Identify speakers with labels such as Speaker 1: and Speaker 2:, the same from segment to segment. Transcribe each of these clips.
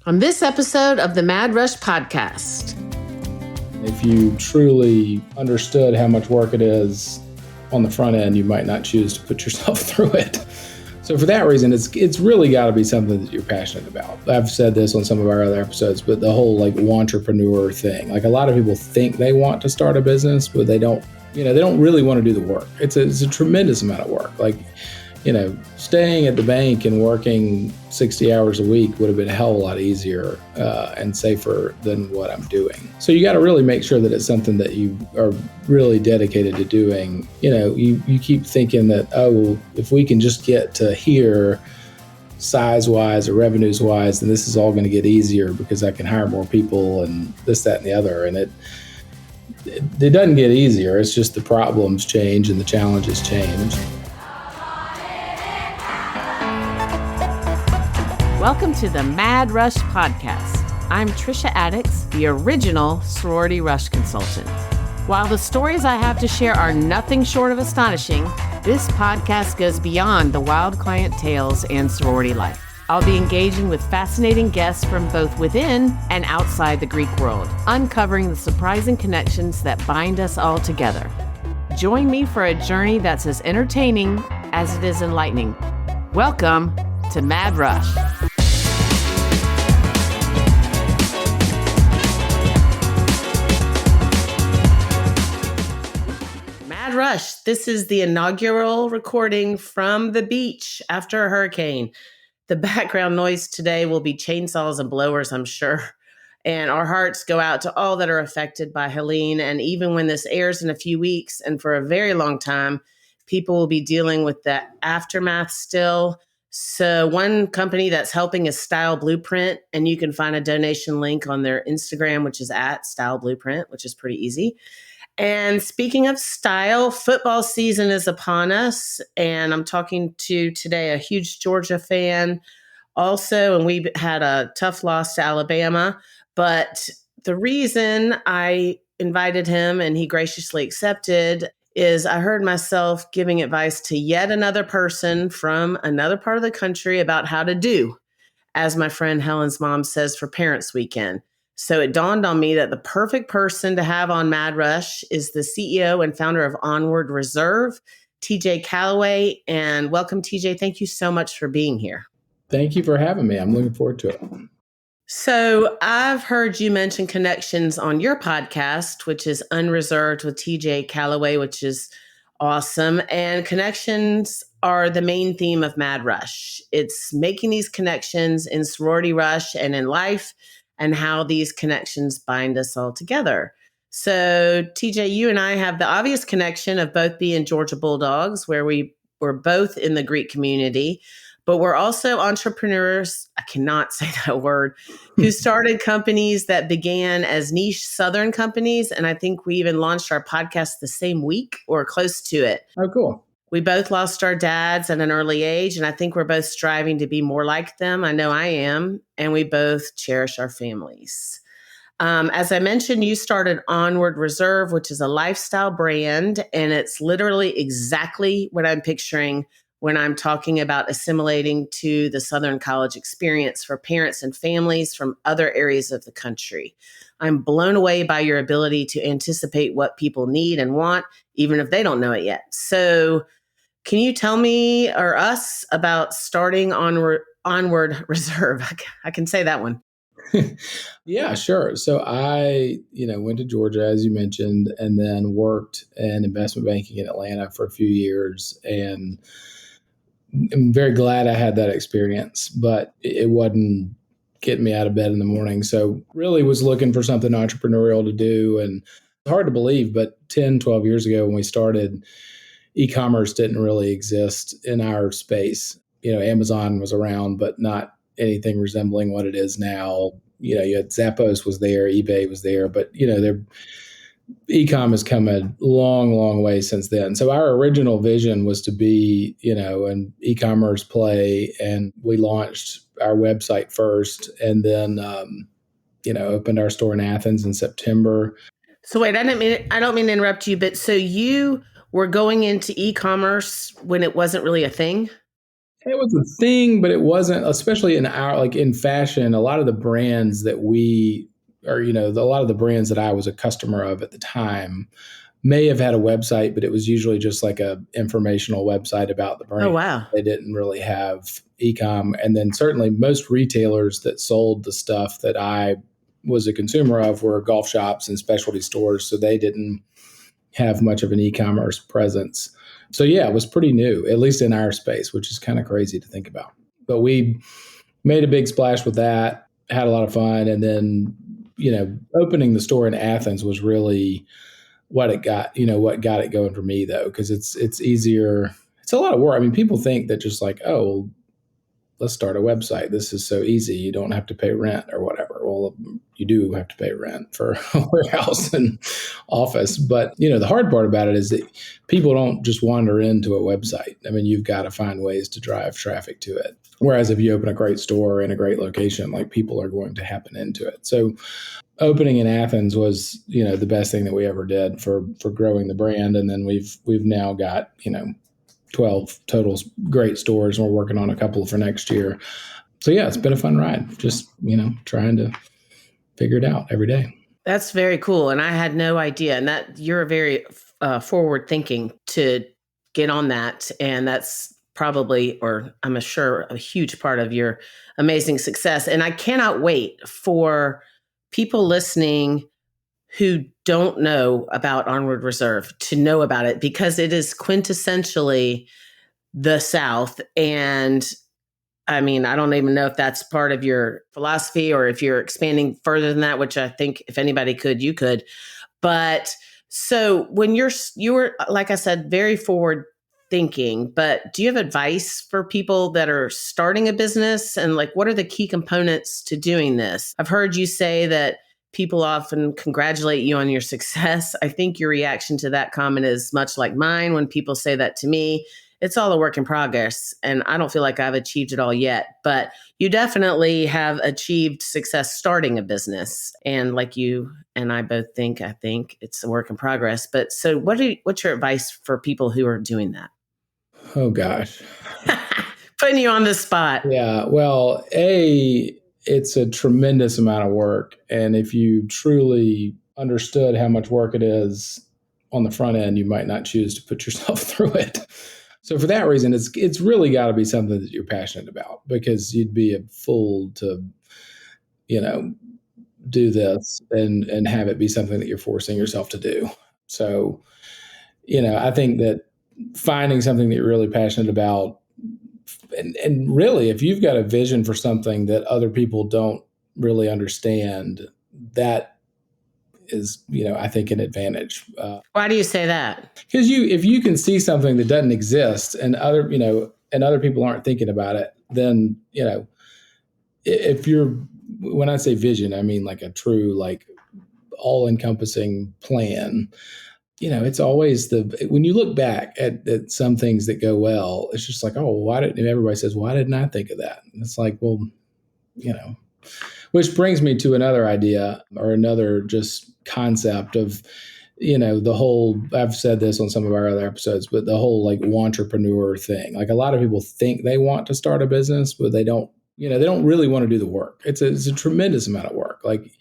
Speaker 1: On this episode of the Mad Rush podcast.
Speaker 2: If you truly understood how much work it is on the front end, you might not choose to put yourself through it. So for that reason, it's really got to be something that you're passionate about. I've said this on some of our other episodes, but the whole wantrepreneur thing, a lot of people think they want to start a business, but they don't really want to do the work. It's a tremendous amount of work. Staying at the bank and working 60 hours a week would have been a hell of a lot easier and safer than what I'm doing. So you got to really make sure that it's something that you are really dedicated to doing. You keep thinking that, if we can just get to here size-wise or revenues-wise, then this is all going to get easier because I can hire more people and this, that, and the other. And it doesn't get easier. It's just the problems change and the challenges change.
Speaker 1: Welcome to the Mad Rush podcast. I'm Trisha Addix, the original sorority rush consultant. While the stories I have to share are nothing short of astonishing, this podcast goes beyond the wild client tales and sorority life. I'll be engaging with fascinating guests from both within and outside the Greek world, uncovering the surprising connections that bind us all together. Join me for a journey that's as entertaining as it is enlightening. Welcome to Mad Rush. Mad Rush. This is the inaugural recording from the beach after a hurricane. The background noise today will be chainsaws and blowers, I'm sure. And our hearts go out to all that are affected by Helen. And even when this airs in a few weeks and for a very long time, people will be dealing with the aftermath still. So one company that's helping is Style Blueprint, and you can find a donation link on their Instagram, which is at Style Blueprint, which is pretty easy. And speaking of style, football season is upon us, and I'm talking to today a huge Georgia fan also, and we had a tough loss to Alabama. But the reason I invited him and he graciously accepted is I heard myself giving advice to yet another person from another part of the country about how to do, as my friend Helen's mom says, for Parents Weekend. So it dawned on me that the perfect person to have on Mad Rush is the CEO and founder of Onward Reserve, TJ Callaway. And welcome, TJ. Thank you so much for being here.
Speaker 2: Thank you for having me. I'm looking forward to it.
Speaker 1: So I've heard you mention connections on your podcast, which is Unreserved with TJ Callaway, which is awesome. And connections are the main theme of Mad Rush. It's making these connections in sorority rush and in life, and how these connections bind us all together. So TJ, you and I have the obvious connection of both being Georgia Bulldogs, where we were both in the Greek community, but we're also entrepreneurs, I cannot say that word, who started companies that began as niche Southern companies. And I think we even launched our podcast the same week or close to it.
Speaker 2: Oh, cool.
Speaker 1: We both lost our dads at an early age, and I think we're both striving to be more like them. I know I am, and we both cherish our families. As I mentioned, you started Onward Reserve, which is a lifestyle brand, and it's literally exactly what I'm picturing when I'm talking about assimilating to the Southern college experience for parents and families from other areas of the country. I'm blown away by your ability to anticipate what people need and want, even if they don't know it yet. So can you tell me or us about starting Onward Reserve? I can say that one.
Speaker 2: Yeah, sure. So I, went to Georgia, as you mentioned, and then worked in investment banking in Atlanta for a few years. And I'm very glad I had that experience, but it wasn't getting me out of bed in the morning. So really was looking for something entrepreneurial to do. And it's hard to believe, but 10, 12 years ago when we started, e-commerce didn't really exist in our space. Amazon was around, but not anything resembling what it is now. You had Zappos was there, eBay was there, but their e-com has come a long, long way since then. So our original vision was to be, an e-commerce play, and we launched our website first, and then, opened our store in Athens in September.
Speaker 1: So wait, I don't mean to interrupt you, but so you were going into e-commerce when it wasn't really a thing?
Speaker 2: It was a thing, but it wasn't, especially in our, like in fashion, a lot of the brands that we, or, a lot of the brands that I was a customer of at the time may have had a website, but it was usually just like a informational website about the
Speaker 1: Oh,
Speaker 2: brand.
Speaker 1: wow.
Speaker 2: They didn't really have e-com. And then certainly most retailers that sold the stuff that I was a consumer of were golf shops and specialty stores. So they didn't have much of an e-commerce presence. So yeah, it was pretty new, at least in our space, which is kind of crazy to think about. But we made a big splash with that, had a lot of fun, and then opening the store in Athens was really what got it going for me though, because it's easier. It's a lot of work. I mean, people think that just like, oh, let's start a website. This is so easy. You don't have to pay rent or whatever. Well, you do have to pay rent for a warehouse and office. But, the hard part about it is that people don't just wander into a website. I mean, you've got to find ways to drive traffic to it. Whereas if you open a great store in a great location, like people are going to happen into it. So opening in Athens was, the best thing that we ever did for growing the brand. And then we've now got, 12 total great stores, and we're working on a couple for next year. So yeah, it's been a fun ride. Just, trying to figure it out every day.
Speaker 1: That's very cool. And I had no idea. And that you're very forward thinking to get on that. And that's probably, or I'm sure, a huge part of your amazing success. And I cannot wait for people listening who don't know about Onward Reserve to know about it, because it is quintessentially the South. And I mean, I don't even know if that's part of your philosophy or if you're expanding further than that, which I think if anybody could, you could. But so when you were, like I said, very forward thinking, but do you have advice for people that are starting a business, and like, what are the key components to doing this? I've heard you say that people often congratulate you on your success. I think your reaction to that comment is much like mine when people say that to me. It's all a work in progress, and I don't feel like I've achieved it all yet, but you definitely have achieved success starting a business. And like you and I both I think it's a work in progress. But so what's your advice for people who are doing that?
Speaker 2: Oh gosh.
Speaker 1: Putting you on the spot.
Speaker 2: Yeah. Well, it's a tremendous amount of work. And if you truly understood how much work it is on the front end, you might not choose to put yourself through it. So for that reason, it's really got to be something that you're passionate about, because you'd be a fool to, do this and have it be something that you're forcing yourself to do. So, I think that finding something that you're really passionate about, and really, if you've got a vision for something that other people don't really understand, that is, I think, an advantage.
Speaker 1: Why do you say that?
Speaker 2: Because if you can see something that doesn't exist, and other people aren't thinking about it, then, if you're, when I say vision, I mean like a true, like all encompassing plan. It's always when you look back at some things that go well, it's just like, oh, and everybody says, why didn't I think of that? And it's like, well, which brings me to another idea, or another just concept of, the whole, I've said this on some of our other episodes, but the whole like entrepreneur thing. Like, a lot of people think they want to start a business, but they don't really want to do the work. It's a tremendous amount of work. Like,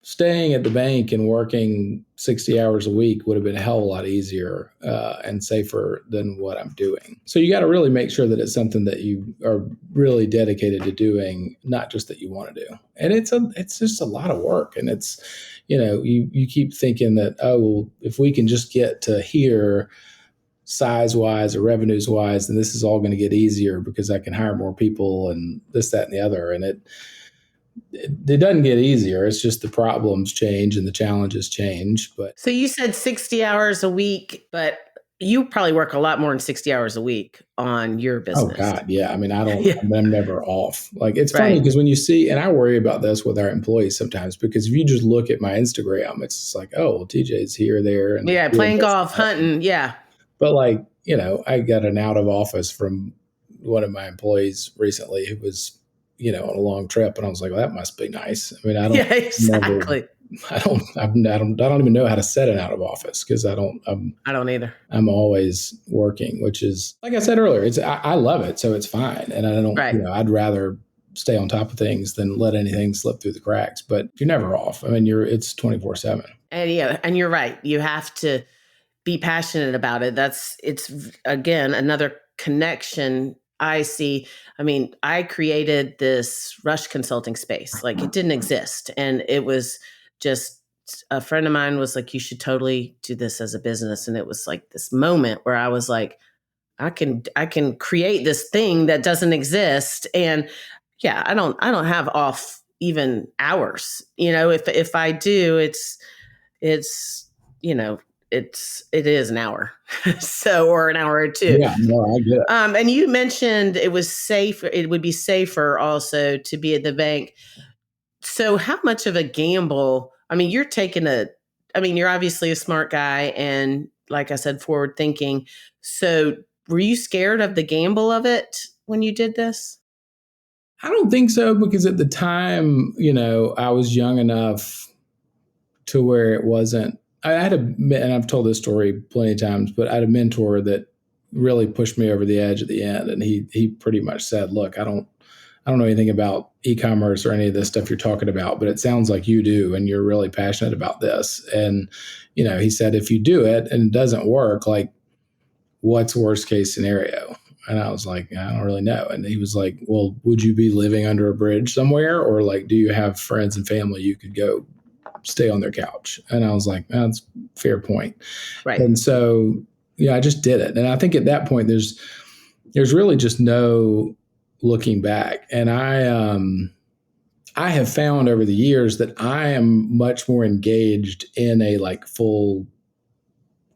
Speaker 2: staying at the bank and working 60 hours a week would have been a hell of a lot easier and safer than what I'm doing. So you got to really make sure that it's something that you are really dedicated to doing, not just that you want to do. And it's just a lot of work. And it's, you keep thinking that, oh, well, if we can just get to here size wise or revenues wise, then this is all going to get easier because I can hire more people and this, that, and the other. And it doesn't get easier. It's just the problems change and the challenges change. But
Speaker 1: So you said 60 hours a week, but you probably work a lot more than 60 hours a week on your
Speaker 2: oh
Speaker 1: business.
Speaker 2: God, yeah. I mean,
Speaker 1: Yeah.
Speaker 2: I'm never off. Like, it's funny
Speaker 1: Right.
Speaker 2: because when you see, and I worry about this with our employees sometimes, because if you just look at my Instagram, it's just like, oh, well, TJ's here, there, and
Speaker 1: Yeah,
Speaker 2: doing
Speaker 1: playing
Speaker 2: this
Speaker 1: golf,
Speaker 2: and that.
Speaker 1: hunting. Yeah.
Speaker 2: But like, I got an out of office from one of my employees recently who was, on a long trip, and I was like, well, that must be nice. I mean, I don't
Speaker 1: Yeah, exactly.
Speaker 2: I don't even know how to set an out of office because
Speaker 1: I don't either.
Speaker 2: I'm always working, which is, like I said earlier, I love it, so it's fine. And I don't,
Speaker 1: Right.
Speaker 2: I'd rather stay on top of things than let anything slip through the cracks. But you're never off. I mean, it's 24/7.
Speaker 1: And yeah, and you're right. You have to be passionate about it. It's again another connection I see. I mean, I created this rush consulting space. Like it didn't exist. And it was just a friend of mine was like, you should totally do this as a business. And it was like this moment where I was like, I can create this thing that doesn't exist. And yeah, I don't have off even hours. If I do, it's it is an hour. So, or an hour or two.
Speaker 2: Yeah, no, I get it.
Speaker 1: And you mentioned it would be safer also to be at the bank. So how much of a gamble? I mean, you're obviously a smart guy and like I said, forward thinking. So were you scared of the gamble of it when you did this?
Speaker 2: I don't think so because at the time, I was young enough to where it wasn't. I had and I've told this story plenty of times, but I had a mentor that really pushed me over the edge at the end, and he pretty much said, "Look, I don't know anything about e-commerce or any of this stuff you're talking about, but it sounds like you do, and you're really passionate about this." And he said, "If you do it and it doesn't work, like, what's worst case scenario?" And I was like, "I don't really know." And he was like, "Well, would you be living under a bridge somewhere, or like, do you have friends and family you could go stay on their couch?" And I was like, "That's a fair point."
Speaker 1: Right.
Speaker 2: And so, I just did it. And I think at that point, there's really just no looking back. And I have found over the years that I am much more engaged in a like full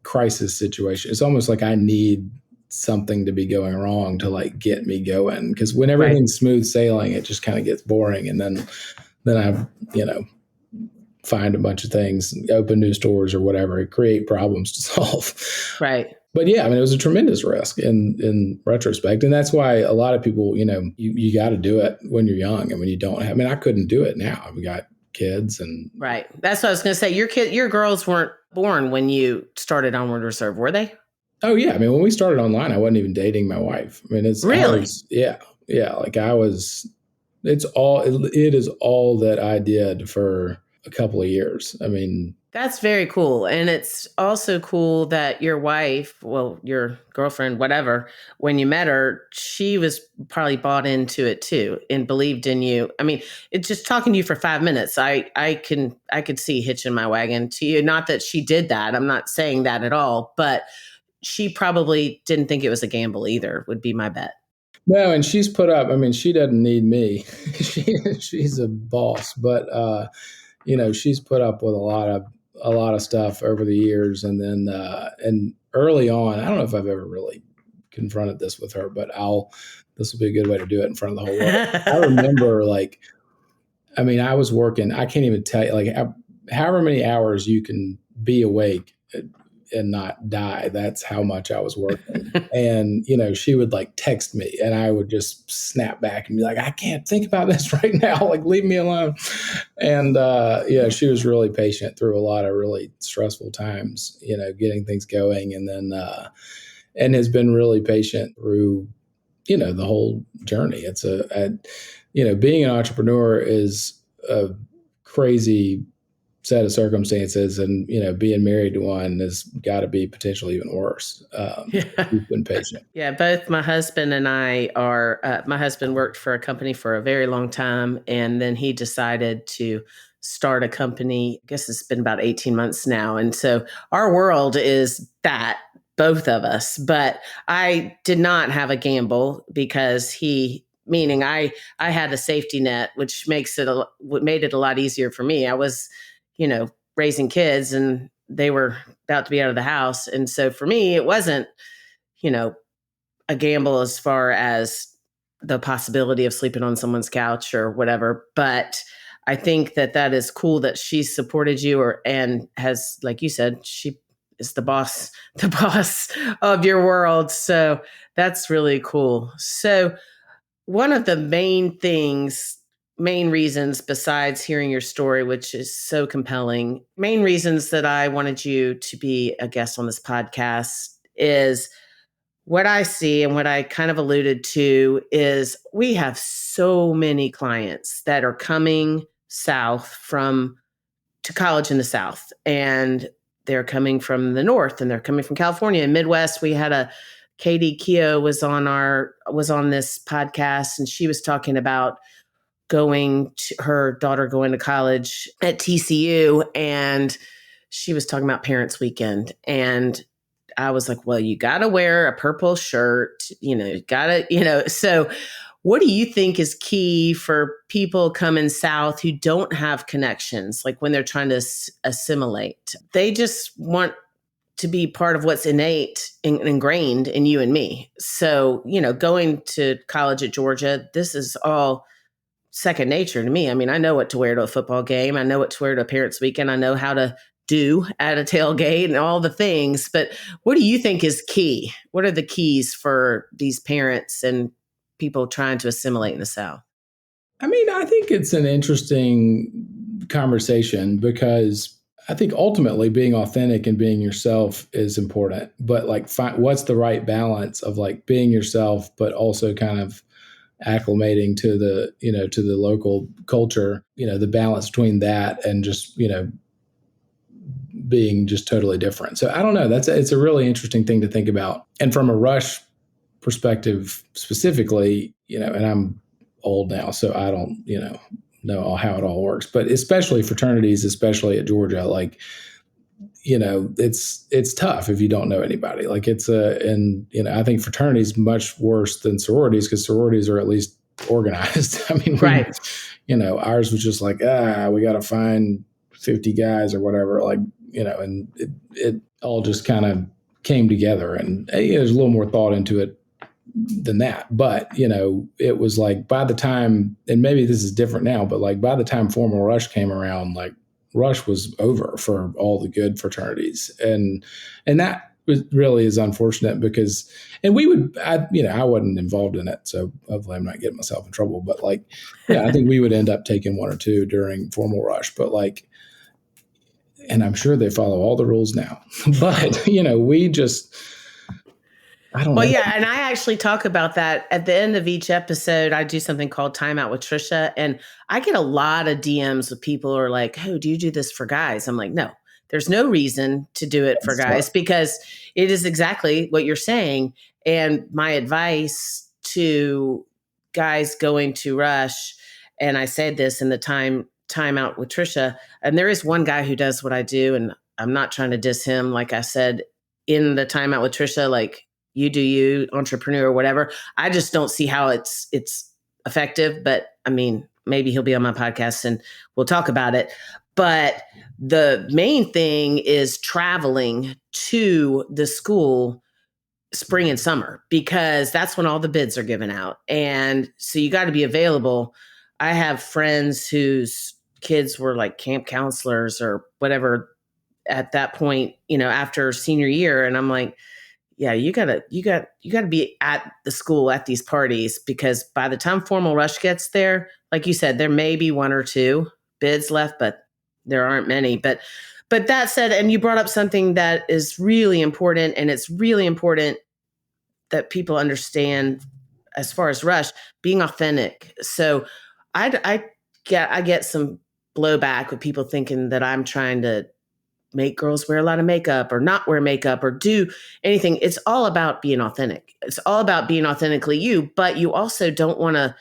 Speaker 2: crisis situation. It's almost like I need something to be going wrong to like get me going. Because when
Speaker 1: Right.
Speaker 2: everything's smooth sailing, it just kind of gets boring. And then I, find a bunch of things, open new stores or whatever, create problems to solve.
Speaker 1: Right.
Speaker 2: But yeah, I mean, it was a tremendous risk in retrospect. And that's why a lot of people, you got to do it when you're young. And when you don't have, I mean, I couldn't do it now. We got kids and.
Speaker 1: Right. That's what I was going to say. Your girls weren't born when you started Onward Reserve, were they?
Speaker 2: Oh yeah. I mean, when we started online, I wasn't even dating my wife. I mean,
Speaker 1: Really?
Speaker 2: Yeah. Like it is all that I did for a couple of years. I mean,
Speaker 1: That's very cool. And it's also cool that your wife, well, your girlfriend, whatever, when you met her, she was probably bought into it too and believed in you. I mean, it's just talking to you for 5 minutes. I could see hitching my wagon to you. Not that she did that. I'm not saying that at all, but she probably didn't think it was a gamble either, would be my bet.
Speaker 2: no, and she's put up, I mean, she doesn't need me. She's a boss, but she's put up with a lot of stuff over the years. And then and early on, I don't know if I've ever really confronted this with her, but this will be a good way to do it in front of the whole world. I remember I was working, I can't even tell you, like, however many hours you can be awake and not die. That's how much I was working. And, she would like text me and I would just snap back and be like, I can't think about this right now. Like, leave me alone. And, she was really patient through a lot of really stressful times, getting things going. And then, and has been really patient through, the whole journey. Being an entrepreneur is a crazy set of circumstances, and being married to one has got to be potentially even worse. You've been patient.
Speaker 1: Yeah, both my husband and I are. My husband worked for a company for a very long time, and then he decided to start a company. I guess it's been about 18 months now, and so our world is that, both of us. But I did not have a gamble because meaning I had a safety net, which made it a lot easier for me. I was raising kids and they were about to be out of the house. And so for me, it wasn't, you know, a gamble as far as the possibility of sleeping on someone's couch or whatever. But I think that is cool that she supported you and has, like you said, she is the boss of your world. So that's really cool. So one of the main things main reasons, besides hearing your story, which is so compelling, main reasons that I wanted you to be a guest on this podcast is what I see and what I kind of alluded to is we have so many clients that are coming south from to college in the South, and they're coming from the North, and they're coming from California and Midwest. We had a Katie Keogh was on this podcast, and she was talking about her daughter going to college at TCU, and she was talking about Parents Weekend. And I was like, well, you got to wear a purple shirt, so what do you think is key for people coming south who don't have connections, like when they're trying to assimilate? They just want to be part of what's innate and ingrained in you and me. So, going to college at Georgia, this is all second nature to me. I mean, I know what to wear to a football game. I know what to wear to a parents' weekend. I know how to do at a tailgate and all the things. But what do you think is key? What are the keys for these parents and people trying to assimilate in the South?
Speaker 2: I mean, I think it's an interesting conversation because I think ultimately being authentic and being yourself is important. But what's the right balance of being yourself, but also kind of acclimating to the local culture, the balance between that and just, being just totally different. So I don't know. It's a really interesting thing to think about. And from a Rush perspective specifically, and I'm old now, so I don't, know how it all works, but especially fraternities, especially at Georgia, it's tough if you don't know anybody. I think fraternities much worse than sororities because sororities are at least organized. I mean,
Speaker 1: right.
Speaker 2: Ours was just we got to find 50 guys or whatever, and it all just kind of came together, and there's a little more thought into it than that. But, it was by the time, and maybe this is different now, but by the time formal Rush came around, Rush was over for all the good fraternities. And that really is unfortunate because, and I wasn't involved in it. So hopefully I'm not getting myself in trouble, but I think we would end up taking one or two during formal Rush, but and I'm sure they follow all the rules now, but we just, I don't know.
Speaker 1: Yeah, and I actually talk about that at the end of each episode. I do something called Time Out with Trisha, and I get a lot of DMs with people who are like, "Oh, do you do this for guys?" I'm like, "No, there's no reason to do it for guys because it is exactly what you're saying." And my advice to guys going to Rush, and I said this in the Time Out with Trisha, and there is one guy who does what I do, and I'm not trying to diss him. Like I said in the Time Out with Trisha, you do you, entrepreneur, whatever. I just don't see how it's effective. But I mean, maybe he'll be on my podcast and we'll talk about it. But the main thing is traveling to the school spring and summer because that's when all the bids are given out. And so you got to be available. I have friends whose kids were camp counselors or whatever at that point, after senior year. And I'm like, yeah, you gotta be at the school at these parties because by the time formal Rush gets there, like you said, there may be one or two bids left, but there aren't many. But that said, and you brought up something that is really important, and it's really important that people understand as far as Rush being authentic. So I get some blowback with people thinking that I'm trying to make girls wear a lot of makeup or not wear makeup or do anything. It's all about being authentic. It's all about being authentically you, but you also don't want to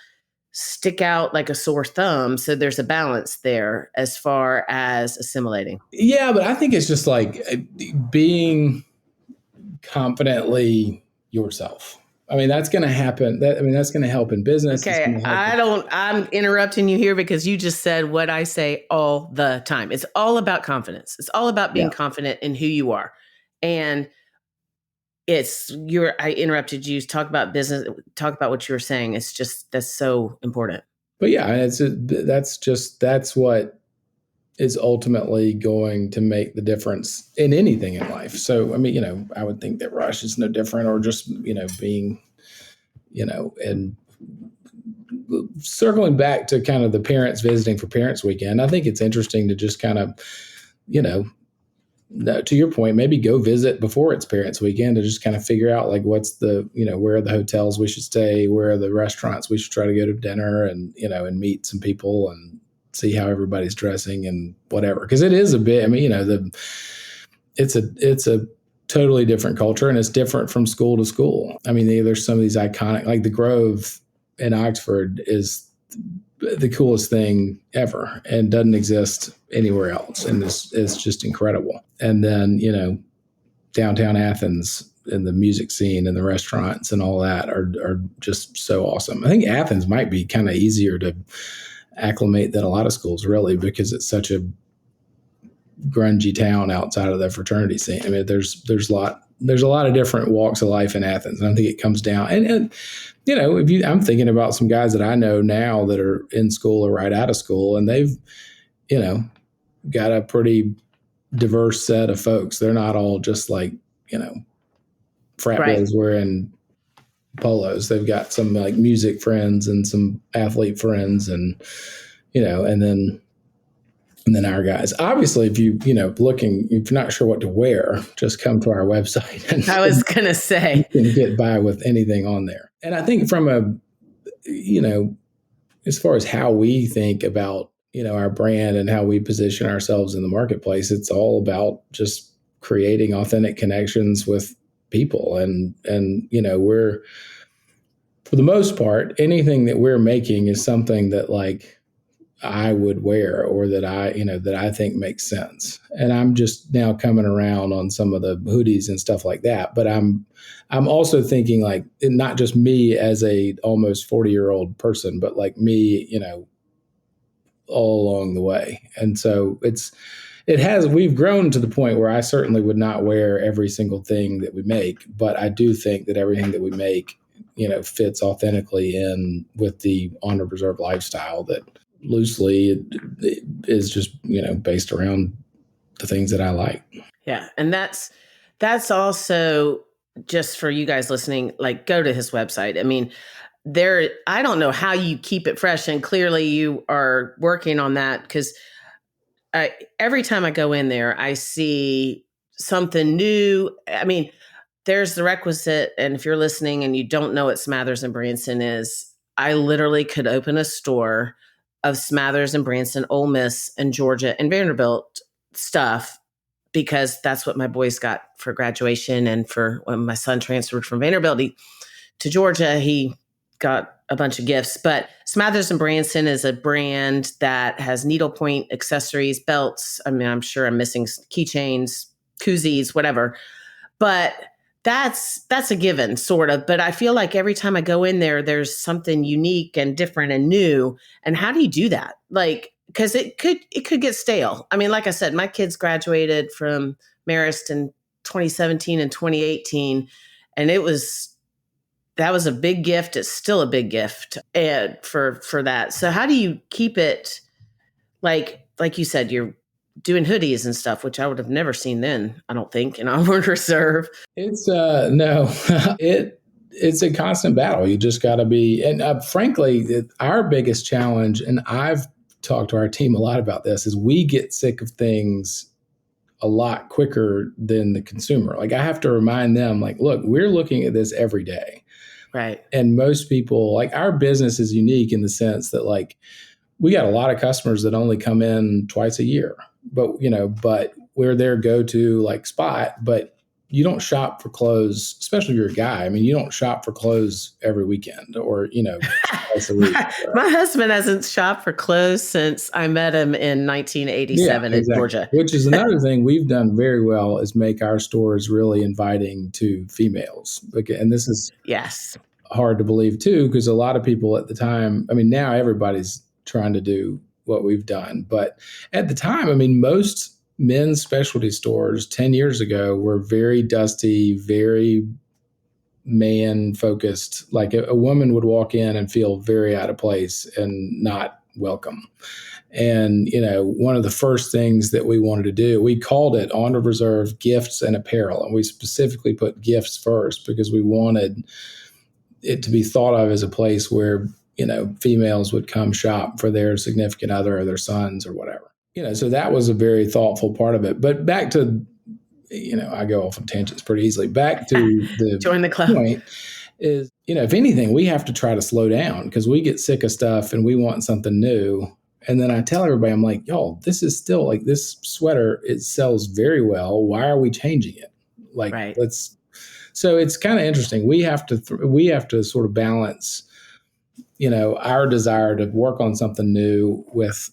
Speaker 1: stick out like a sore thumb. So there's a balance there as far as assimilating.
Speaker 2: Yeah, but I think it's just being confidently yourself. I mean, that's going to happen. That's going to help in business.
Speaker 1: Okay. I'm interrupting you here because you just said what I say all the time. It's all about confidence. It's all about being confident in who you are. And I interrupted you. Talk about business, talk about what you were saying. It's just, that's so important.
Speaker 2: But yeah, that's what is ultimately going to make the difference in anything in life. So, I mean, I would think that Rush is no different, or just, being, and circling back to kind of the parents visiting for Parents Weekend, I think it's interesting to just kind of, you know, to your point, maybe go visit before it's Parents Weekend to just kind of figure out like what's the, you know, where are the hotels we should stay, where are the restaurants we should try to go to dinner, and, you know, and meet some people and see how everybody's dressing and whatever. Because it is a bit, I mean, you know, it's a totally different culture, and it's different from school to school. I mean, there's some of these iconic, like the Grove in Oxford is the coolest thing ever and doesn't exist anywhere else. And it's just incredible. And then, you know, downtown Athens and the music scene and the restaurants and all that are just so awesome. I think Athens might be kind of easier to acclimate than a lot of schools, really, because it's such a grungy town outside of the fraternity scene. I mean, there's a lot of different walks of life in Athens. And I think it comes down and you know, I'm thinking about some guys that I know now that are in school or right out of school, and they've, you know, got a pretty diverse set of folks. They're not all just like, you know, frat boys wearing polos. They've got some like music friends and some athlete friends, and, you know, and then our guys. Obviously, if if you're not sure what to wear, just come to our website. And
Speaker 1: I was going to say,
Speaker 2: you can get by with anything on there. And I think from a, you know, as far as how we think about, you know, our brand and how we position ourselves in the marketplace, it's all about just creating authentic connections with people. And, you know, we're, for the most part, anything that we're making is something that like I would wear or that I think makes sense. And I'm just now coming around on some of the hoodies and stuff like that. But I'm also thinking like not just me as a almost 40-year-old person, but like me, you know, all along the way. And so we've grown to the point where I certainly would not wear every single thing that we make, but I do think that everything that we make, you know, fits authentically in with the Onward Reserve lifestyle that loosely it is just, you know, based around the things that I like.
Speaker 1: Yeah. And that's also just for you guys listening, like go to his website. I mean, I don't know how you keep it fresh, and clearly you are working on that, because every time I go in there, I see something new. I mean, there's the requisite. And if you're listening and you don't know what Smathers and Branson is, I literally could open a store of Smathers and Branson, Ole Miss and Georgia and Vanderbilt stuff, because that's what my boys got for graduation. And for when my son transferred from Vanderbilt to Georgia, he got a bunch of gifts. But Smathers and Branson is a brand that has needlepoint accessories, belts. I mean, I'm sure I'm missing keychains, koozies, whatever. But that's a given, sort of. But I feel like every time I go in there, there's something unique and different and new. And how do you do that? Like, because it could get stale. I mean, like I said, my kids graduated from Marist in 2017 and 2018, and that was a big gift. It's still a big gift for that. So how do you keep it like you said, you're doing hoodies and stuff, which I would have never seen then, I don't think, in Onward Reserve.
Speaker 2: It's no, it's a constant battle. You just got to be, and frankly, our biggest challenge, and I've talked to our team a lot about this, is we get sick of things a lot quicker than the consumer. Like I have to remind them, like, look, we're looking at this every day.
Speaker 1: Right.
Speaker 2: And most people, like our business is unique in the sense that like we got a lot of customers that only come in twice a year, but we're their go-to like spot, but you don't shop for clothes, especially if you're a guy. I mean, you don't shop for clothes every weekend or, twice a week.
Speaker 1: My husband hasn't shopped for clothes since I met him in 1987 in Georgia.
Speaker 2: Which is another thing we've done very well, is make our stores really inviting to females. And this is hard to believe too, because a lot of people at the time, I mean, now everybody's trying to do what we've done. But at the time, I mean, most men's specialty stores 10 years ago were very dusty, very man focused. Like a woman would walk in and feel very out of place and not welcome. And, one of the first things that we wanted to do, we called it Onward Reserve Gifts and Apparel. And we specifically put gifts first because we wanted it to be thought of as a place where, females would come shop for their significant other or their sons or whatever. So that was a very thoughtful part of it. But back to, I go off on tangents pretty easily. Back to the
Speaker 1: Join the club.
Speaker 2: point is, if anything, we have to try to slow down because we get sick of stuff and we want something new. And then I tell everybody, I'm like, y'all, this is still like this sweater, it sells very well. Why are we changing it? Like,
Speaker 1: right.
Speaker 2: So it's kind of interesting. We have to sort of balance, our desire to work on something new with,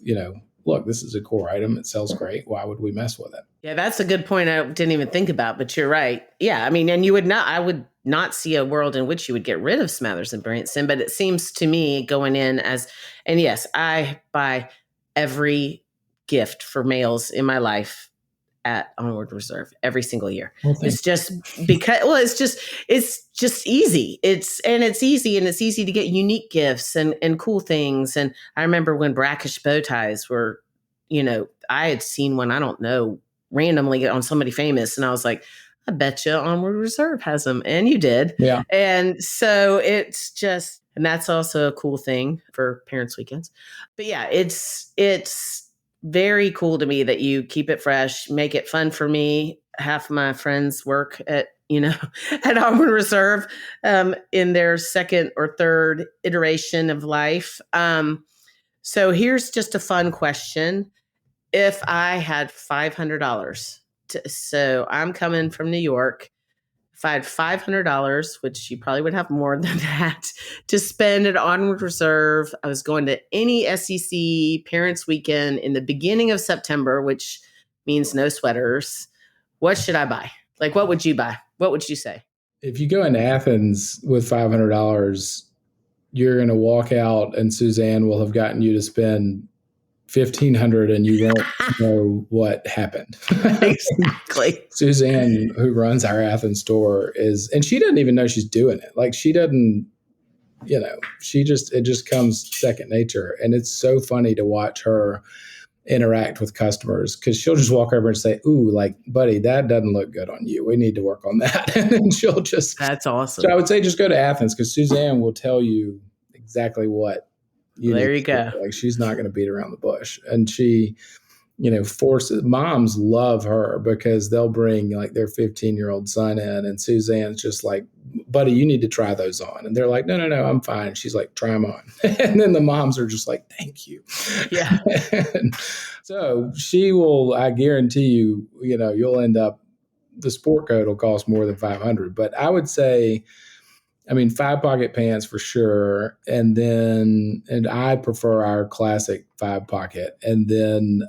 Speaker 2: look, this is a core item. It sells great. Why would we mess with it?
Speaker 1: Yeah, that's a good point. I didn't even think about, but you're right. Yeah, I mean, and I would not see a world in which you would get rid of Smathers and Branson, but it seems to me going in and yes, I buy every gift for males in my life at Onward Reserve every single year.
Speaker 2: Well,
Speaker 1: it's just because, it's just easy. It's easy to get unique gifts and cool things. And I remember when brackish bow ties were, I had seen one, I don't know, randomly on somebody famous. And I was like, I bet you Onward Reserve has them. And you did.
Speaker 2: Yeah.
Speaker 1: And so it's just, and that's also a cool thing for parents' weekends. But yeah, it's very cool to me that you keep it fresh, make it fun for me. Half of my friends work at Onward Reserve in their second or third iteration of life. So here's just a fun question. If I had $500, so I'm coming from New York, if I had $500, which you probably would have more than that, to spend at Onward Reserve, I was going to any SEC Parents Weekend in the beginning of September, which means no sweaters. What should I buy? Like, what would you buy? What would you say?
Speaker 2: If you go into Athens with $500, you're going to walk out and Suzanne will have gotten you to spend $1,500 and you won't know what happened.
Speaker 1: Exactly.
Speaker 2: Suzanne, who runs our Athens store, and she doesn't even know she's doing it. Like she doesn't, it just comes second nature. And it's so funny to watch her interact with customers because she'll just walk over and say, ooh, like, buddy, that doesn't look good on you. We need to work on that. And then she'll just,
Speaker 1: that's awesome.
Speaker 2: So I would say just go to Athens because Suzanne will tell you exactly what
Speaker 1: there you go.
Speaker 2: Like she's not going to beat around the bush. And she, forces, moms love her because they'll bring like their 15-year-old son in and Suzanne's just like, buddy, you need to try those on. And they're like, no, I'm fine. She's like, try them on. And then the moms are just like, thank you.
Speaker 1: Yeah.
Speaker 2: So she will, I guarantee you, you'll end up, the sport coat will cost more than $500. But I would say, 5-pocket pants for sure. And I prefer our classic 5-pocket. And then,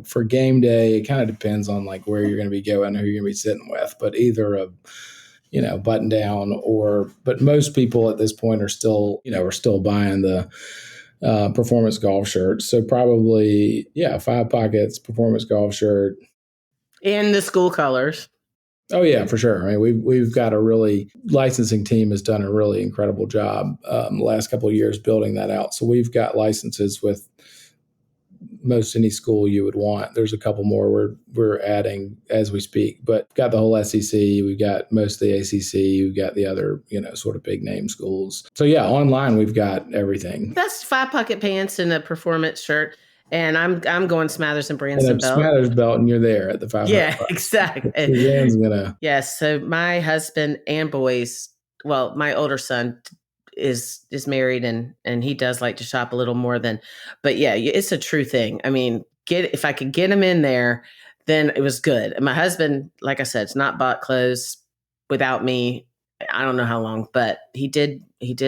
Speaker 2: for game day, it kind of depends on like where you're going to be going, who you're going to be sitting with, but either a, button down but most people at this point are still buying the performance golf shirt. So probably, 5 pockets, performance golf shirt.
Speaker 1: And the school colors.
Speaker 2: Oh yeah, for sure. We've got licensing team has done a really incredible job the last couple of years building that out. So we've got licenses with most any school you would want. There's a couple more we're adding as we speak, but got the whole SEC. We've got most of the ACC. We've got the other, sort of big name schools. So yeah, online we've got everything.
Speaker 1: That's 5-pocket pants and a performance shirt. And I'm going Smathers and Branson
Speaker 2: and
Speaker 1: belt.
Speaker 2: Smathers belt, and you're there at the 500.
Speaker 1: Yeah, exactly.
Speaker 2: Suzanne's gonna.
Speaker 1: Yes. So my husband and boys, well, my older son is married and he does like to shop a little more than, but yeah, it's a true thing. If I could get him in there, then it was good. And my husband, like I said, it's not bought clothes without me. I don't know how long, but he did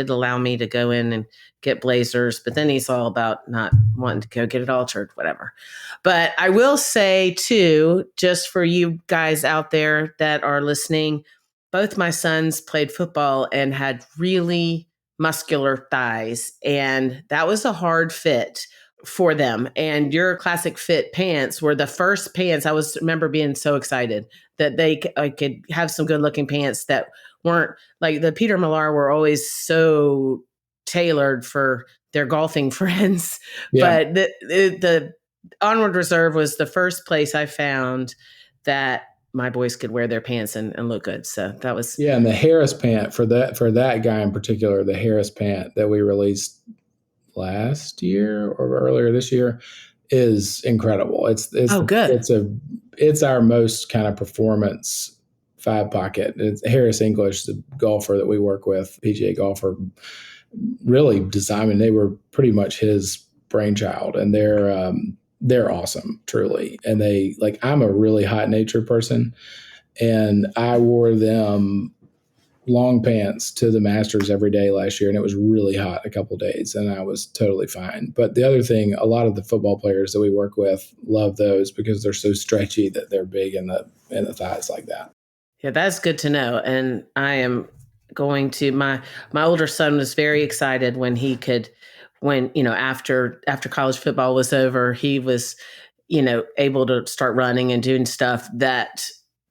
Speaker 1: allow me to go in and get blazers, but then he's all about not wanting to go get it altered, whatever. But I will say too, just for you guys out there that are listening, both my sons played football and had really muscular thighs, and that was a hard fit for them. And your classic fit pants were the first pants. I remember being so excited that I could have some good looking pants that weren't like the Peter Millar were always so tailored for their golfing friends. Yeah. But the Onward Reserve was the first place I found that my boys could wear their pants and look good. So that was
Speaker 2: Yeah, and the Harris pant for that guy in particular, the Harris pant that we released last year or earlier this year is incredible.
Speaker 1: good.
Speaker 2: It's our most kind of performance 5 pocket. It's Harris English, the golfer that we work with, PGA golfer, really designed. And they were pretty much his brainchild, and they're awesome, truly. And they like I'm a really hot natured person, and I wore them long pants to the Masters every day last year, and it was really hot a couple of days, and I was totally fine. But the other thing, a lot of the football players that we work with love those because they're so stretchy that they're big in the thighs like that.
Speaker 1: Yeah, that's good to know. And I am going to my older son was very excited when he could when, after college football was over, he was, able to start running and doing stuff that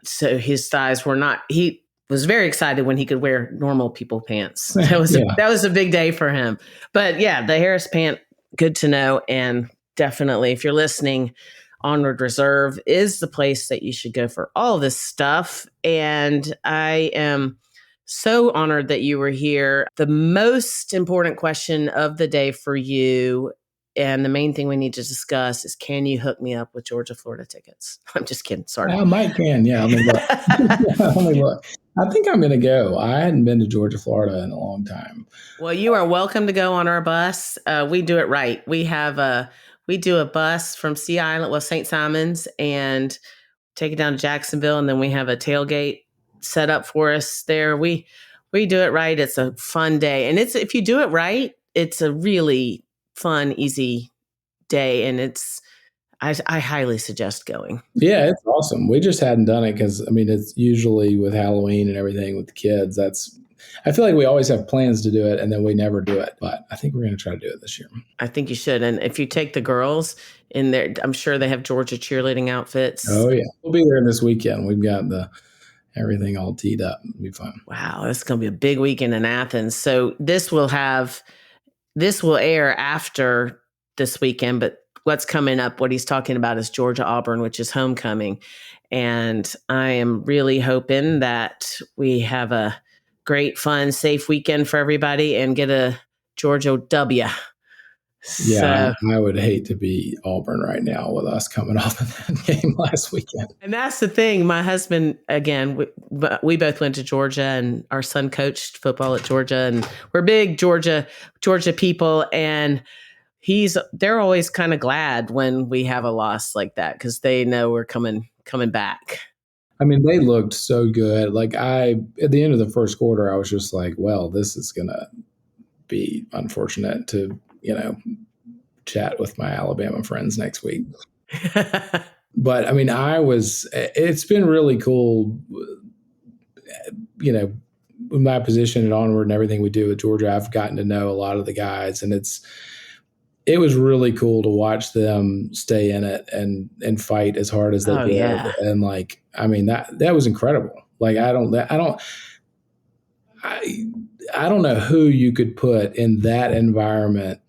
Speaker 1: so his thighs were not he was very excited when he could wear normal people pants. That was
Speaker 2: Yeah.
Speaker 1: that was a big day for him. But yeah, the Harris pant, good to know. And definitely if you're listening, Onward Reserve is the place that you should go for all this stuff. And I am so honored that you were here. The most important question of the day for you, and the main thing we need to discuss, is can you hook me up with Georgia, Florida tickets? I'm just kidding. Sorry.
Speaker 2: Mike can. Yeah. Let me look. Let me look. I think I'm going to go. I hadn't been to Georgia, Florida in a long time.
Speaker 1: Well, you are welcome to go on our bus. We do it right. We do a bus from Sea Island, St. Simon's, and take it down to Jacksonville, and then we have a tailgate set up for us there. We do it right. It's a fun day, and if you do it right, it's a really fun, easy day, and I highly suggest going.
Speaker 2: Yeah, it's awesome. We just hadn't done it because it's usually with Halloween and everything with the kids. I feel like we always have plans to do it and then we never do it. But I think we're going to try to do it this year.
Speaker 1: I think you should. And if you take the girls in there, I'm sure they have Georgia cheerleading outfits.
Speaker 2: Oh yeah, we'll be there this weekend. We've got everything all teed up. It'll be fun.
Speaker 1: Wow, it's going to be a big weekend in Athens. So this will air after this weekend, but what's coming up, what he's talking about is Georgia Auburn, which is homecoming. And I am really hoping that we have a great, fun, safe weekend for everybody and get a Georgia W.
Speaker 2: Yeah, so, I would hate to be Auburn right now with us coming off of that game last weekend.
Speaker 1: And that's the thing. My husband, again, we both went to Georgia, and our son coached football at Georgia, and we're big Georgia people. And they're always kind of glad when we have a loss like that because they know we're coming back.
Speaker 2: They looked so good. Like at the end of the first quarter, I was just like, well, this is going to be unfortunate to, chat with my Alabama friends next week. But it's been really cool, in my position at Onward and everything we do with Georgia. I've gotten to know a lot of the guys, and it was really cool to watch them stay in it and fight as hard as they did.
Speaker 1: Yeah.
Speaker 2: And that was incredible. Like, I don't know who you could put in that environment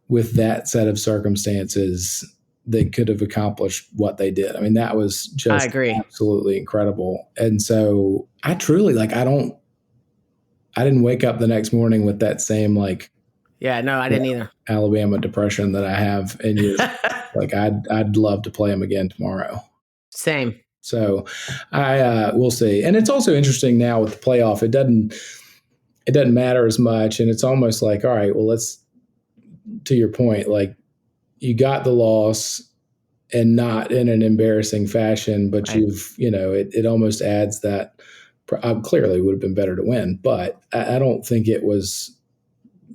Speaker 2: with that set of circumstances that could have accomplished what they did. That was just absolutely incredible. And so I truly I didn't wake up the next morning with that same
Speaker 1: yeah, no, I didn't either.
Speaker 2: Alabama depression that I have in years. I'd love to play them again tomorrow.
Speaker 1: Same.
Speaker 2: So we'll see. And it's also interesting now with the playoff. It doesn't matter as much, and it's almost like, all right, well, let's, to your point, you got the loss and not in an embarrassing fashion, but right. It almost adds that clearly would have been better to win, but I don't think it was,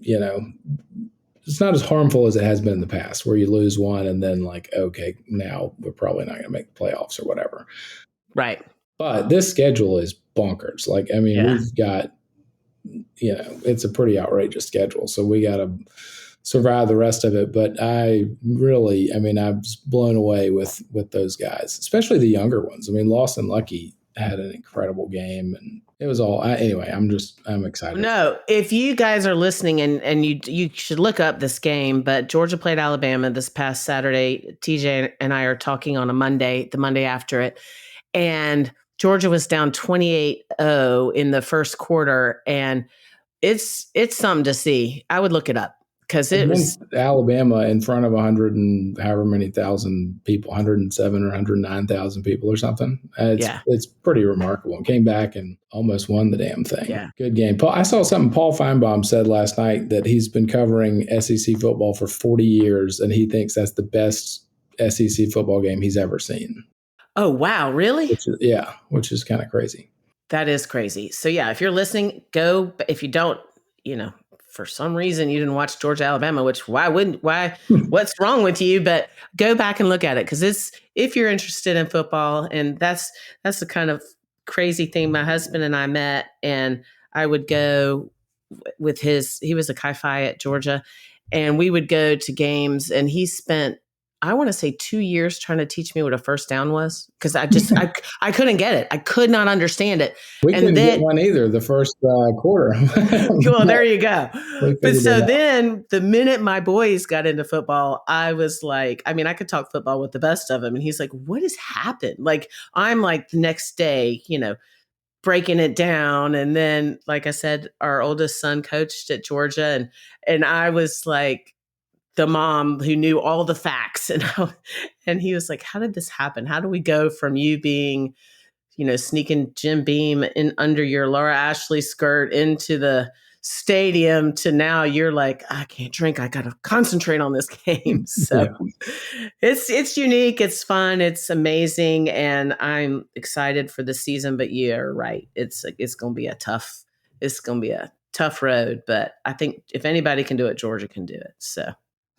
Speaker 2: it's not as harmful as it has been in the past where you lose one and then okay, now we're probably not going to make the playoffs or whatever.
Speaker 1: Right.
Speaker 2: But this schedule is bonkers. We've got, it's a pretty outrageous schedule. So we got to survive the rest of it. But I was blown away with those guys, especially the younger ones. Lawson Lucky had an incredible game, and it was all anyway. I'm excited.
Speaker 1: No, if you guys are listening and you should look up this game, but Georgia played Alabama this past Saturday. TJ and I are talking on the Monday after it. and Georgia was down 28-0 in the first quarter, and it's something to see. I would look it up because it was
Speaker 2: Against Alabama in front of 100 and however many thousand people, 107 or 109,000 people or something.
Speaker 1: yeah.
Speaker 2: It's pretty remarkable. And came back and almost won the damn thing.
Speaker 1: Yeah.
Speaker 2: Good game. I saw something Paul Feinbaum said last night that he's been covering SEC football for 40 years, and he thinks that's the best SEC football game he's ever seen.
Speaker 1: Oh, wow. Really?
Speaker 2: Which is kind of crazy.
Speaker 1: That is crazy. So yeah, if you're listening, go. If you don't, for some reason you didn't watch Georgia, Alabama, which what's wrong with you? But go back and look at it. Cause if you're interested in football, and that's the kind of crazy thing. My husband and I met, and I would go with he was a Chi Phi at Georgia, and we would go to games, and he spent, I want to say 2 years trying to teach me what a first down was, because I couldn't get it. I could not understand it.
Speaker 2: We couldn't get one either the first quarter.
Speaker 1: Well, there you go. But so then the minute my boys got into football, I was like, I mean, I could talk football with the best of them. And he's like, what has happened? Like, I'm like the next day, breaking it down. And then, like I said, our oldest son coached at Georgia, and I was like the mom who knew all the facts, and he was like, how did this happen? How do we go from you being, sneaking Jim Beam in under your Laura Ashley skirt into the stadium to now you're like, I can't drink. I got to concentrate on this game. So it's unique. It's fun. It's amazing. And I'm excited for the season, but you're right. It's going to be a tough road, but I think if anybody can do it, Georgia can do it. So.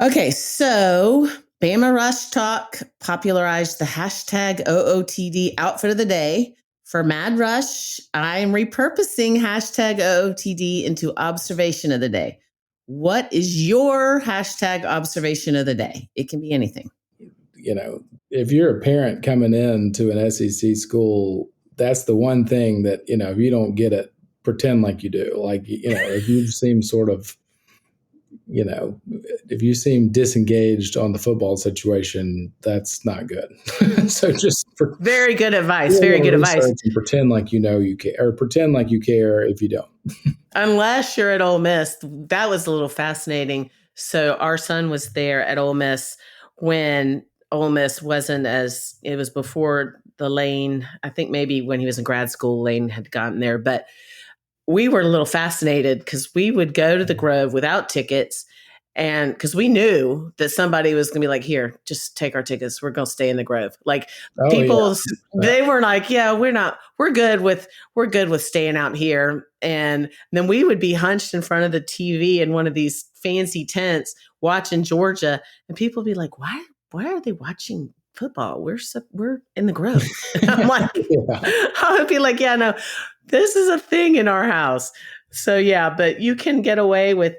Speaker 1: Okay, so Bama Rush Talk popularized the hashtag OOTD outfit of the day. For Mad Rush, I'm repurposing hashtag OOTD into observation of the day. What is your hashtag observation of the day? It can be anything.
Speaker 2: If you're a parent coming in to an SEC school, that's the one thing that, if you don't get it, pretend like you do. Like, if you seem sort of, if you seem disengaged on the football situation, that's not good. So
Speaker 1: very good advice. Very good advice.
Speaker 2: And pretend like you care, or pretend like you care if you don't.
Speaker 1: Unless you're at Ole Miss. That was a little fascinating. So our son was there at Ole Miss when Ole Miss wasn't it was before the Lane. I think maybe when he was in grad school, Lane had gotten there, but we were a little fascinated because we would go to the Grove without tickets, and because we knew that somebody was going to be like, here, just take our tickets. We're going to stay in the Grove. Like they were like, yeah, we're good with staying out here. And then we would be hunched in front of the TV in one of these fancy tents watching Georgia, and people would be like, why are they watching football? We're in the Grove. I'm like, I would be like, yeah, no, this is a thing in our house. So yeah, but you can get away with,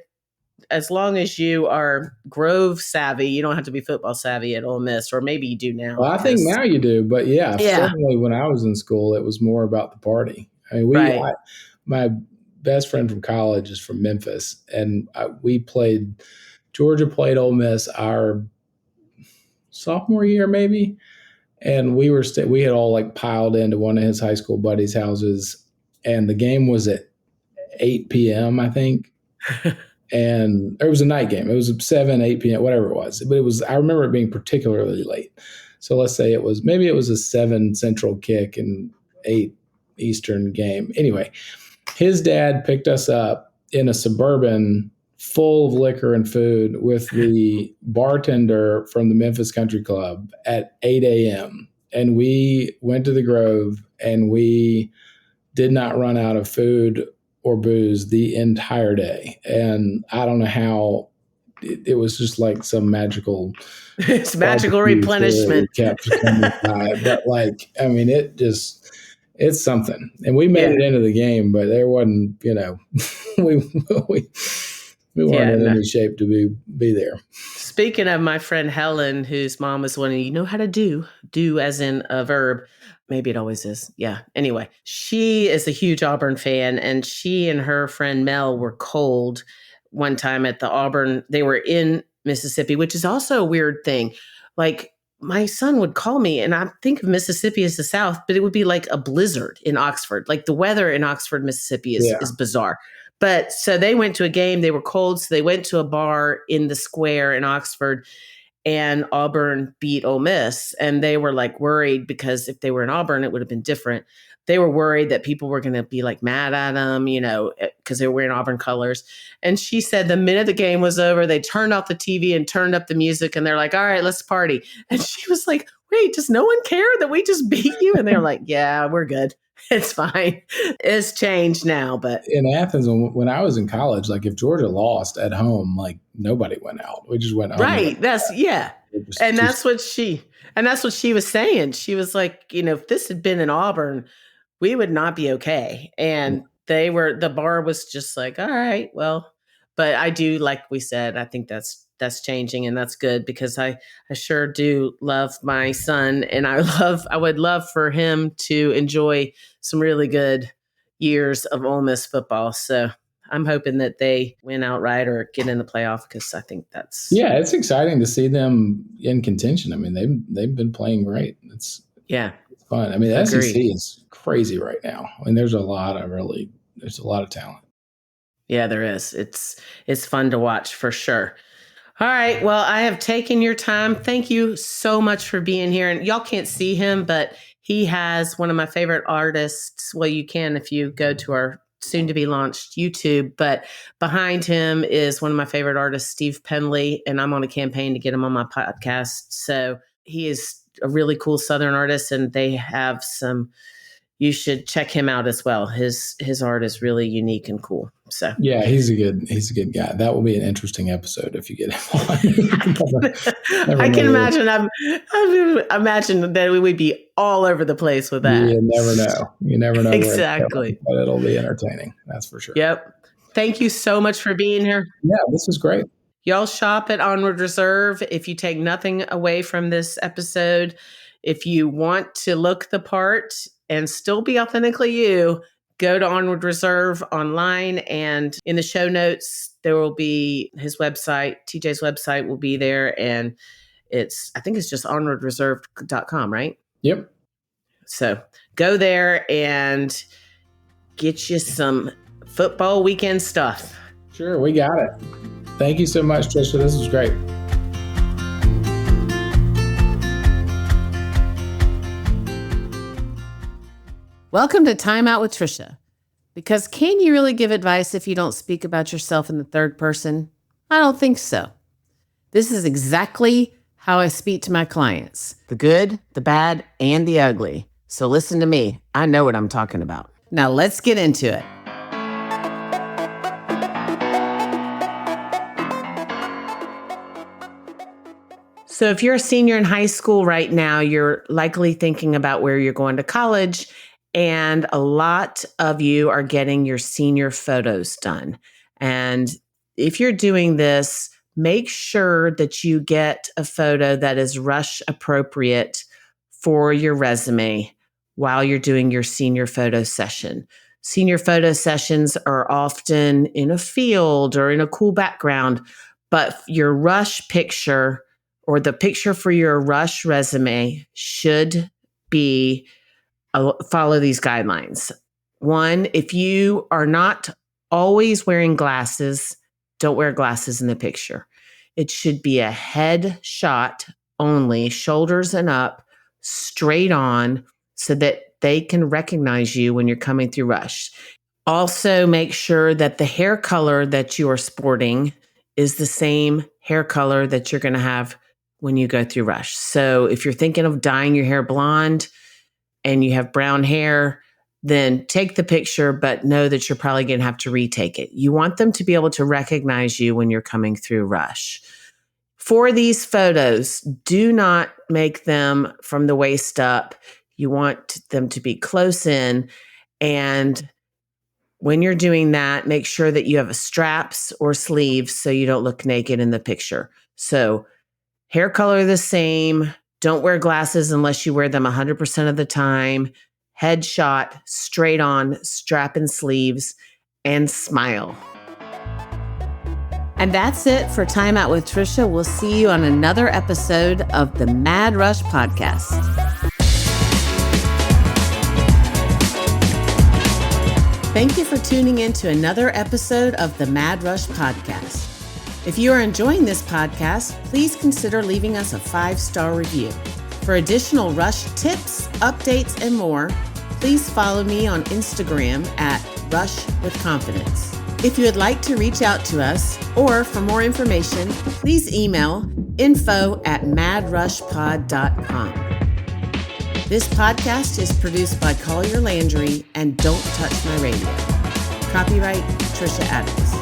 Speaker 1: as long as you are Grove savvy. You don't have to be football savvy at Ole Miss, or maybe you do now.
Speaker 2: Well, I think now you do, but certainly when I was in school, it was more about the party. I mean, my best friend from college is from Memphis, and Georgia played Ole Miss our sophomore year, maybe. And we had all like piled into one of his high school buddies' houses, and the game was at 8 p.m., I think. And it was a night game. It was 7, 8 p.m., whatever it was. But I remember it being particularly late. So let's say it was a 7 Central kick and 8 Eastern game. Anyway, his dad picked us up in a Suburban full of liquor and food with the bartender from the Memphis Country Club at 8 a.m. And we went to the Grove, and we did not run out of food or booze the entire day. And I don't know how it was just like some magical
Speaker 1: it's magical replenishment
Speaker 2: kept coming by. But I mean, it's something. And we made it into the game, but there wasn't, we weren't in any shape to be there.
Speaker 1: Speaking of my friend Helen, whose mom was wanting, how to do as in a verb. Maybe it always is. Yeah. Anyway, she is a huge Auburn fan, and she and her friend Mel were cold one time at the Auburn. They were in Mississippi, which is also a weird thing. Like, my son would call me, and I think of Mississippi as the South, but it would be like a blizzard in Oxford. Like the weather in Oxford, Mississippi is bizarre. But so they went to a game, they were cold. So they went to a bar in the square in Oxford, and Auburn beat Ole Miss. And they were like worried because if they were in Auburn, it would have been different. They were worried that people were going to be like mad at them, because they were wearing Auburn colors. And she said the minute the game was over, they turned off the TV and turned up the music. And they're like, all right, let's party. And she was like, wait, does no one care that we just beat you? And they're like, yeah, we're good. It's fine. It's changed now. But
Speaker 2: in Athens, when I was in college, like if Georgia lost at home, like nobody went out. We just went home.
Speaker 1: Right. That's what she was saying. She was like, if this had been in Auburn, we would not be okay. And the bar was just like, all right, well, but I do, like we said, I think that's changing, and that's good because I sure do love my son, and I would love for him to enjoy some really good years of Ole Miss football. So I'm hoping that they win outright or get in the playoff because I think that's
Speaker 2: it's exciting to see them in contention. I mean, they've been playing great. It's fun. I mean, the SEC is crazy right now. I mean, there's a lot of talent.
Speaker 1: Yeah, there is. It's fun to watch for sure. All right. Well, I have taken your time. Thank you so much for being here. And y'all can't see him, but he has one of my favorite artists. Well, you can if you go to our soon to be launched YouTube, but behind him is one of my favorite artists, Steve Penley, and I'm on a campaign to get him on my podcast. So he is a really cool Southern artist, and they have you should check him out as well. His art is really unique and cool. So
Speaker 2: yeah, he's a good guy. That will be an interesting episode if you get him on.
Speaker 1: I can imagine. I imagine that we would be all over the place with that.
Speaker 2: You never know.
Speaker 1: Exactly.
Speaker 2: But it'll be entertaining. That's for sure.
Speaker 1: Yep. Thank you so much for being here.
Speaker 2: Yeah, this was great.
Speaker 1: Y'all shop at Onward Reserve. If you take nothing away from this episode, if you want to look the part and still be authentically you, go to Onward Reserve online, and in the show notes, there will be his website. TJ's website will be there, and I think it's just onwardreserve.com, right?
Speaker 2: Yep.
Speaker 1: So go there and get you some football weekend stuff.
Speaker 2: Sure, we got it. Thank you so much, Trisha. This was great.
Speaker 1: Welcome to Time Out with Trisha. Because can you really give advice if you don't speak about yourself in the third person? I don't think so. This is exactly how I speak to my clients. The good, the bad, and the ugly. So listen to me. I know what I'm talking about. Now let's get into it. So if you're a senior in high school right now, you're likely thinking about where you're going to college. And a lot of you are getting your senior photos done. And if you're doing this, make sure that you get a photo that is rush appropriate for your resume while you're doing your senior photo session. Senior photo sessions are often in a field or in a cool background, but your rush picture or the picture for your rush resume should be follow these guidelines. One, if you are not always wearing glasses, don't wear glasses in the picture. It should be a head shot only, shoulders and up, straight on, so that they can recognize you when you're coming through rush. Also, make sure that the hair color that you are sporting is the same hair color that you're going to have when you go through rush. So if you're thinking of dyeing your hair blonde, and you have brown hair, then take the picture, but know that you're probably going to have to retake it. You want them to be able to recognize you when you're coming through rush. For these photos, do not make them from the waist up. You want them to be close in. And when you're doing that, make sure that you have straps or sleeves so you don't look naked in the picture. So hair color the same. Don't wear glasses unless you wear them 100% of the time. Headshot, straight on, strap and sleeves, and smile. And that's it for Time Out with Trisha. We'll see you on another episode of the Mad Rush Podcast. Thank you for tuning in to another episode of the Mad Rush Podcast. If you are enjoying this podcast, please consider leaving us a 5-star review. For additional Rush tips, updates, and more, please follow me on Instagram at Rush with Confidence. If you would like to reach out to us or for more information, please email info@madrushpod.com. This podcast is produced by Collier Landry and Don't Touch My Radio. Copyright Trisha Adams.